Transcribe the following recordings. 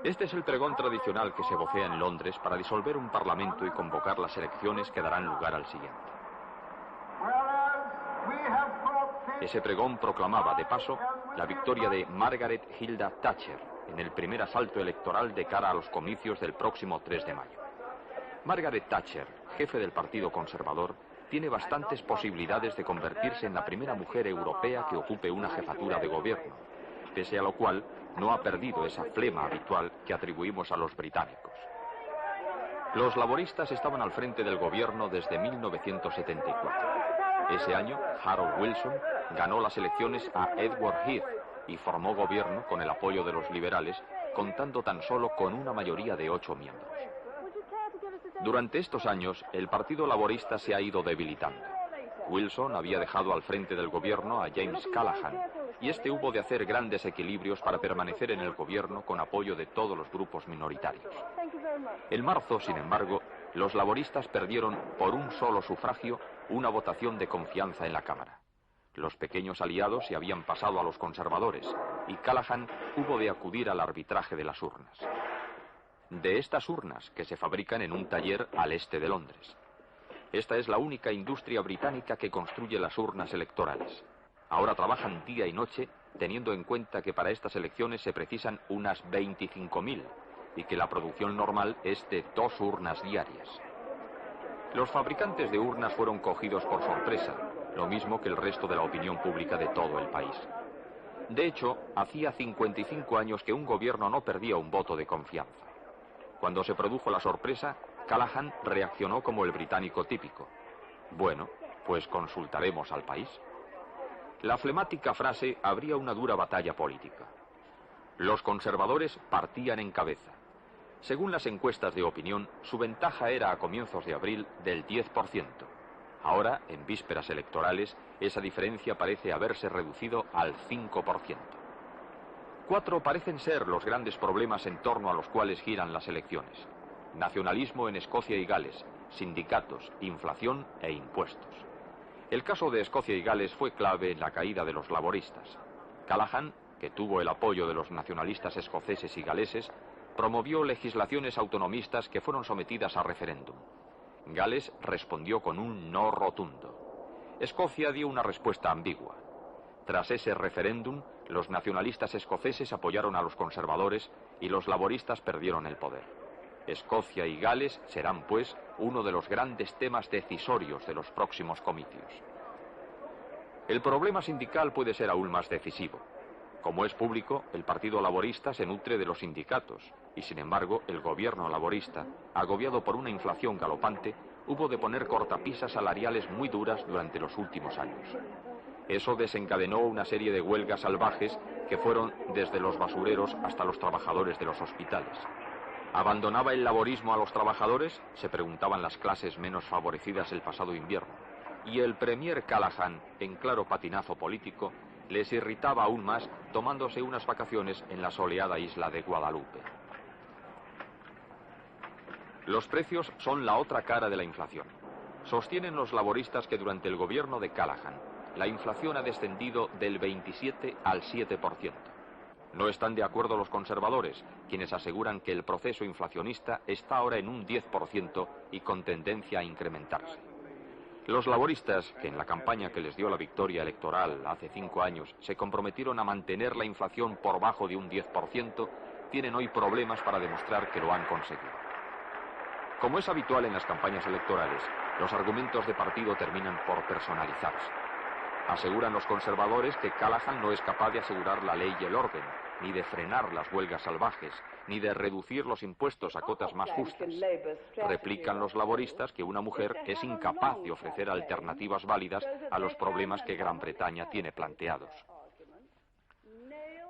Este es el pregón tradicional que se vocea en Londres para disolver un parlamento y convocar las elecciones que darán lugar al siguiente. Ese pregón proclamaba, de paso, la victoria de Margaret Hilda Thatcher en el primer asalto electoral de cara a los comicios del próximo 3 de mayo. Margaret Thatcher, jefe del Partido Conservador, tiene bastantes posibilidades de convertirse en la primera mujer europea que ocupe una jefatura de gobierno, pese a lo cual no ha perdido esa flema habitual que atribuimos a los británicos. Los laboristas estaban al frente del gobierno desde 1974. Ese año, Harold Wilson ganó las elecciones a Edward Heath y formó gobierno con el apoyo de los liberales, contando tan solo con una mayoría de 8 miembros. Durante estos años, el Partido Laborista se ha ido debilitando. Wilson había dejado al frente del gobierno a James Callaghan, y este hubo de hacer grandes equilibrios para permanecer en el gobierno con apoyo de todos los grupos minoritarios. En marzo, sin embargo, los laboristas perdieron por un solo sufragio una votación de confianza en la Cámara. Los pequeños aliados se habían pasado a los conservadores y Callaghan hubo de acudir al arbitraje de las urnas. De estas urnas, que se fabrican en un taller al este de Londres. Esta es la única industria británica que construye las urnas electorales. Ahora trabajan día y noche, teniendo en cuenta que para estas elecciones se precisan unas 25.000 y que la producción normal es de 2 urnas diarias. Los fabricantes de urnas fueron cogidos por sorpresa, lo mismo que el resto de la opinión pública de todo el país. De hecho, hacía 55 años que un gobierno no perdía un voto de confianza. Cuando se produjo la sorpresa, Callaghan reaccionó como el británico típico. Bueno, pues consultaremos al país. La flemática frase abría una dura batalla política. Los conservadores partían en cabeza. Según las encuestas de opinión, su ventaja era a comienzos de abril del 10%. Ahora, en vísperas electorales, esa diferencia parece haberse reducido al 5%. 4 parecen ser los grandes problemas en torno a los cuales giran las elecciones. Nacionalismo en Escocia y Gales, sindicatos, inflación e impuestos. El caso de Escocia y Gales fue clave en la caída de los laboristas. Callaghan, que tuvo el apoyo de los nacionalistas escoceses y galeses, promovió legislaciones autonomistas que fueron sometidas a referéndum. Gales respondió con un no rotundo. Escocia dio una respuesta ambigua. Tras ese referéndum, los nacionalistas escoceses apoyaron a los conservadores y los laboristas perdieron el poder. Escocia y Gales serán, pues, uno de los grandes temas decisorios de los próximos comicios. El problema sindical puede ser aún más decisivo. Como es público, el Partido Laborista se nutre de los sindicatos y, sin embargo, el gobierno laborista, agobiado por una inflación galopante, hubo de poner cortapisas salariales muy duras durante los últimos años. Eso desencadenó una serie de huelgas salvajes que fueron desde los basureros hasta los trabajadores de los hospitales. ¿Abandonaba el laborismo a los trabajadores?, se preguntaban las clases menos favorecidas el pasado invierno. Y el premier Callaghan, en claro patinazo político, les irritaba aún más tomándose unas vacaciones en la soleada isla de Guadalupe. Los precios son la otra cara de la inflación. Sostienen los laboristas que durante el gobierno de Callaghan la inflación ha descendido del 27 al 7%. No están de acuerdo los conservadores, quienes aseguran que el proceso inflacionista está ahora en un 10% y con tendencia a incrementarse. Los laboristas, que en la campaña que les dio la victoria electoral hace 5 años se comprometieron a mantener la inflación por bajo de un 10%, tienen hoy problemas para demostrar que lo han conseguido. Como es habitual en las campañas electorales, los argumentos de partido terminan por personalizarse. Aseguran los conservadores que Callaghan no es capaz de asegurar la ley y el orden, ni de frenar las huelgas salvajes, ni de reducir los impuestos a cotas más justas. Replican los laboristas que una mujer es incapaz de ofrecer alternativas válidas a los problemas que Gran Bretaña tiene planteados.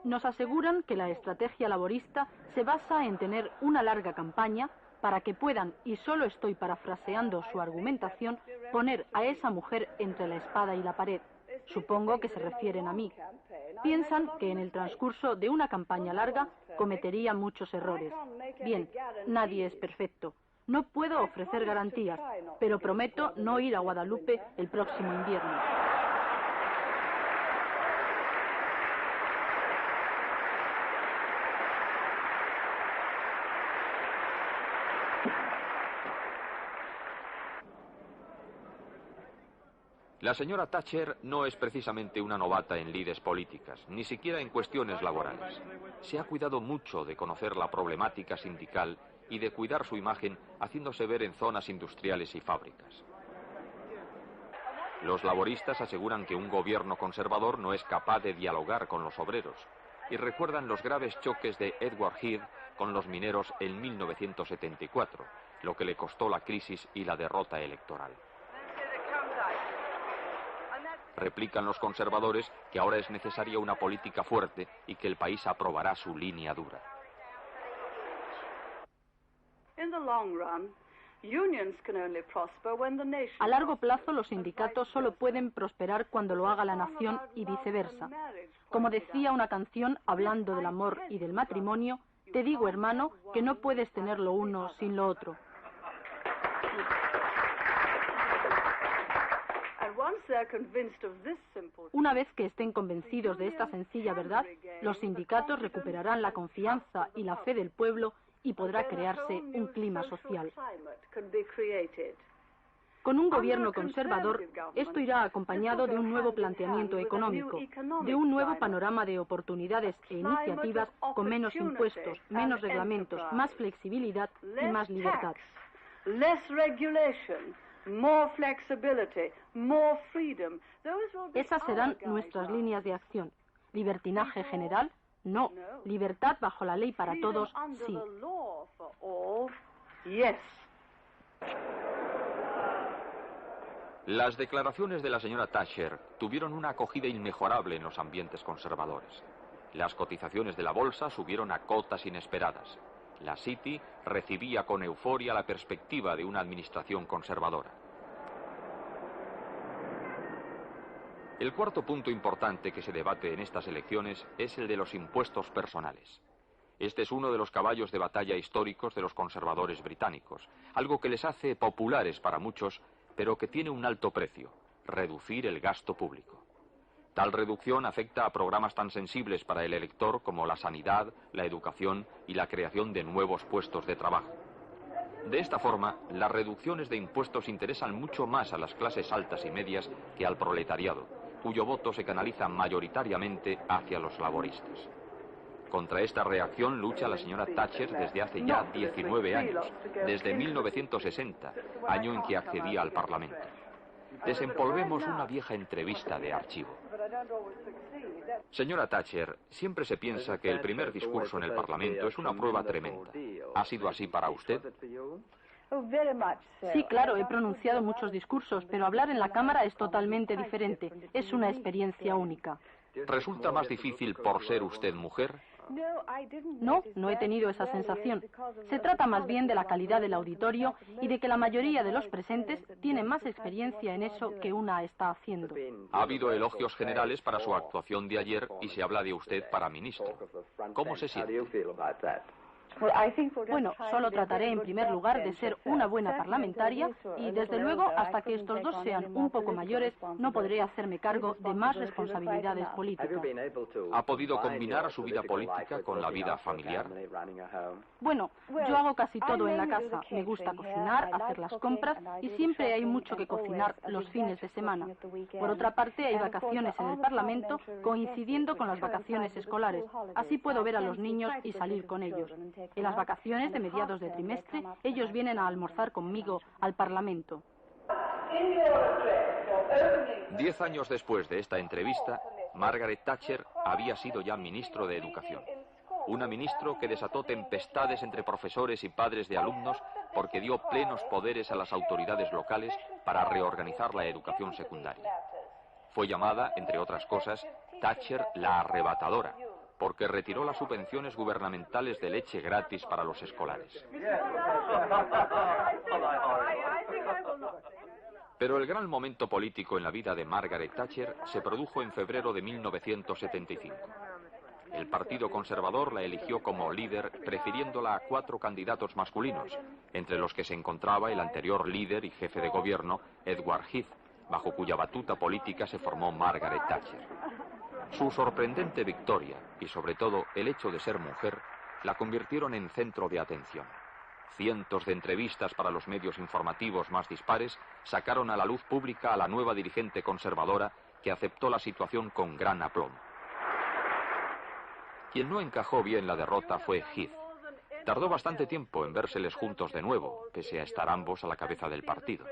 Nos aseguran que la estrategia laborista se basa en tener una larga campaña para que puedan, y solo estoy parafraseando su argumentación, poner a esa mujer entre la espada y la pared. Supongo que se refieren a mí. Piensan que en el transcurso de una campaña larga cometería muchos errores. Bien, nadie es perfecto. No puedo ofrecer garantías, pero prometo no ir a Guadalupe el próximo invierno. La señora Thatcher no es precisamente una novata en lides políticas, ni siquiera en cuestiones laborales. Se ha cuidado mucho de conocer la problemática sindical y de cuidar su imagen, haciéndose ver en zonas industriales y fábricas. Los laboristas aseguran que un gobierno conservador no es capaz de dialogar con los obreros y recuerdan los graves choques de Edward Heath con los mineros en 1974, lo que le costó la crisis y la derrota electoral. Replican los conservadores que ahora es necesaria una política fuerte y que el país aprobará su línea dura. A largo plazo, los sindicatos solo pueden prosperar cuando lo haga la nación y viceversa. Como decía una canción hablando del amor y del matrimonio, te digo, hermano, que no puedes tener lo uno sin lo otro. Una vez que estén convencidos de esta sencilla verdad, los sindicatos recuperarán la confianza y la fe del pueblo y podrá crearse un clima social. Con un gobierno conservador, esto irá acompañado de un nuevo planteamiento económico, de un nuevo panorama de oportunidades e iniciativas con menos impuestos, menos reglamentos, más flexibilidad y más libertad. Esas serán nuestras líneas de acción. Libertinaje general, no. Libertad bajo la ley para todos, sí. Las declaraciones de la señora Thatcher tuvieron una acogida inmejorable en los ambientes conservadores. Las cotizaciones de la bolsa subieron a cotas inesperadas. La City recibía con euforia la perspectiva de una administración conservadora. El cuarto punto importante que se debate en estas elecciones es el de los impuestos personales. Este es uno de los caballos de batalla históricos de los conservadores británicos, algo que les hace populares para muchos, pero que tiene un alto precio: reducir el gasto público. Tal reducción afecta a programas tan sensibles para el elector como la sanidad, la educación y la creación de nuevos puestos de trabajo. De esta forma, las reducciones de impuestos interesan mucho más a las clases altas y medias que al proletariado, cuyo voto se canaliza mayoritariamente hacia los laboristas. Contra esta reacción lucha la señora Thatcher desde hace ya 19 años, desde 1960, año en que accedía al Parlamento. Desempolvemos una vieja entrevista de archivo. Señora Thatcher, siempre se piensa que el primer discurso en el Parlamento es una prueba tremenda. ¿Ha sido así para usted? Sí, claro, he pronunciado muchos discursos, pero hablar en la Cámara es totalmente diferente. Es una experiencia única. ¿Resulta más difícil por ser usted mujer? No, no he tenido esa sensación. Se trata más bien de la calidad del auditorio y de que la mayoría de los presentes tienen más experiencia en eso que una está haciendo. Ha habido elogios generales para su actuación de ayer y se habla de usted para ministro. ¿Cómo se siente? Bueno, solo trataré en primer lugar de ser una buena parlamentaria y, desde luego, hasta que estos dos sean un poco mayores, no podré hacerme cargo de más responsabilidades políticas. ¿Ha podido combinar su vida política con la vida familiar? Bueno, yo hago casi todo en la casa. Me gusta cocinar, hacer las compras y siempre hay mucho que cocinar los fines de semana. Por otra parte, hay vacaciones en el Parlamento coincidiendo con las vacaciones escolares. Así puedo ver a los niños y salir con ellos. En las vacaciones de mediados de trimestre, ellos vienen a almorzar conmigo al Parlamento. 10 años después de esta entrevista, Margaret Thatcher había sido ya ministro de Educación. Una ministro que desató tempestades entre profesores y padres de alumnos porque dio plenos poderes a las autoridades locales para reorganizar la educación secundaria. Fue llamada, entre otras cosas, Thatcher la arrebatadora, porque retiró las subvenciones gubernamentales de leche gratis para los escolares. Pero el gran momento político en la vida de Margaret Thatcher se produjo en febrero de 1975. El Partido Conservador la eligió como líder, prefiriéndola a 4 candidatos masculinos, entre los que se encontraba el anterior líder y jefe de gobierno, Edward Heath, bajo cuya batuta política se formó Margaret Thatcher. Su sorprendente victoria y, sobre todo, el hecho de ser mujer, la convirtieron en centro de atención. Cientos de entrevistas para los medios informativos más dispares sacaron a la luz pública a la nueva dirigente conservadora, que aceptó la situación con gran aplomo. Quien no encajó bien la derrota fue Heath. Tardó bastante tiempo en vérseles juntos de nuevo, pese a estar ambos a la cabeza del partido.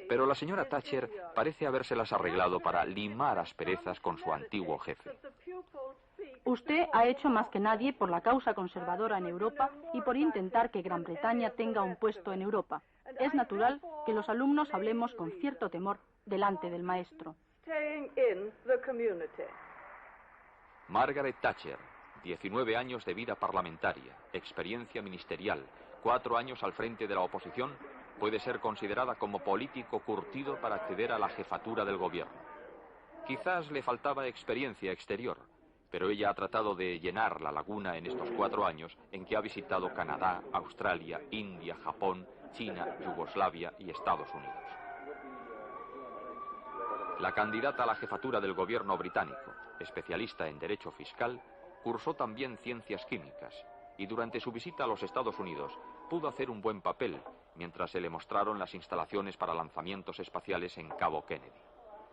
Pero la señora Thatcher parece habérselas arreglado para limar asperezas con su antiguo jefe. Usted ha hecho más que nadie por la causa conservadora en Europa y por intentar que Gran Bretaña tenga un puesto en Europa. Es natural que los alumnos hablemos con cierto temor delante del maestro. Margaret Thatcher, 19 años de vida parlamentaria, experiencia ministerial, 4 años al frente de la oposición, puede ser considerada como político curtido para acceder a la jefatura del gobierno. Quizás le faltaba experiencia exterior, pero ella ha tratado de llenar la laguna en estos 4 años en que ha visitado Canadá, Australia, India, Japón, China, Yugoslavia y Estados Unidos. La candidata a la jefatura del gobierno británico, especialista en derecho fiscal, cursó también ciencias químicas y durante su visita a los Estados Unidos pudo hacer un buen papel mientras se le mostraron las instalaciones para lanzamientos espaciales en Cabo Kennedy.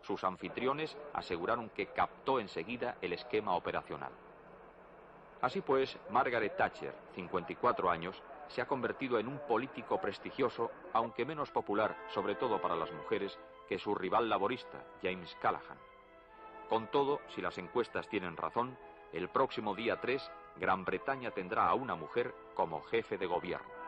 Sus anfitriones aseguraron que captó enseguida el esquema operacional. Así pues, Margaret Thatcher, 54 años, se ha convertido en un político prestigioso, aunque menos popular, sobre todo para las mujeres, que su rival laborista, James Callaghan. Con todo, si las encuestas tienen razón, el próximo día 3, Gran Bretaña tendrá a una mujer como jefe de gobierno.